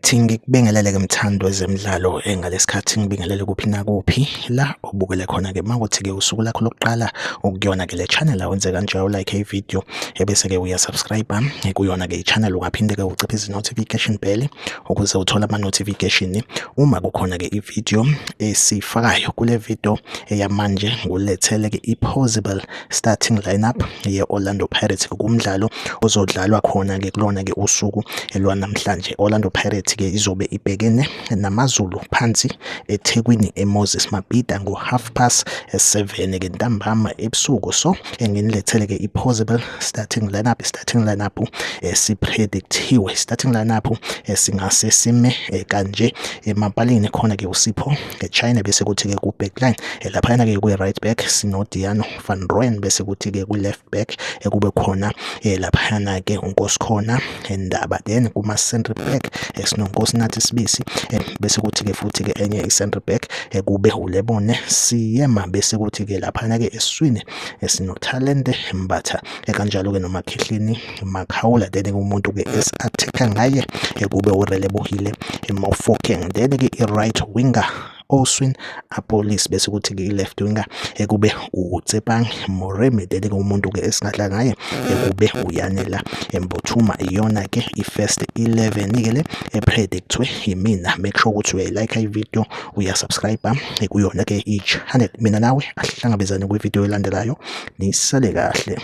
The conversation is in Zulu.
Ngithi ngikubingelele-ke mthando wezemidlalo ngalesikhathi ngibingelele kuphi nakuphi la obukele khona-ke makuthi-ke usuku lakho lokuqala ukuyona-ke le channel awenze kanje u-like ivideo ebese-ke uyasubscribe kuyona-ke i-channel ungaphinde-ke uciphe izi-notification bell ukuze uthole ama-notification uma kukhona-ke ivideo esifakayo. Kule video eyamanje ngulethele-ke i-possible starting lineup ye-Orlando Pirates kumdlalo ozodlalwa khona-ke kulona-ke usuku lwanamhlanje. Orlando Pirates ke izobe ibhekene namaZulu phansi eThekwini eMoses Mabhida ngo7:30 ke ntambama ebusuku. So nginilethele ke i-possible starting lineup. Starting lineup sipredictiwe starting lineup singase sime kanje emapaleni khona ke uSipho eChina, bese kuthi ke ku backline laphana ke ku right back sino Diano van Rooyen, bese kuthi ke ku left back kube khona laphana ke uNkosikhona Ndaba, then kuma center back sinoNkosinathi Sibisi, bese kuthi ke futhi ke enye i-center back kube uLebone Siyema, bese kuthi ke laphana ke esiswini sinoThalente Mbatha kanjalo ke noMakhehleni Makhawula, then umuntu ke esi-attacker ngaye kube uRelebohile Mofokeng, then ke i-right winger Oswin Apolis, bese kuthi ke i-left winger kube uTsepang Moremi, then ke umuntu ke esingadla ngaye kube uYanela Mbothuma. Iyona ke i-first 11 ke le epredictwe yimina. Make sure ukuthi uyayilike ivideo, uyasubscribe kuyona ke i-channel. Mina nawe asihlangabezane kwivideo elandelayo, nisale kahle.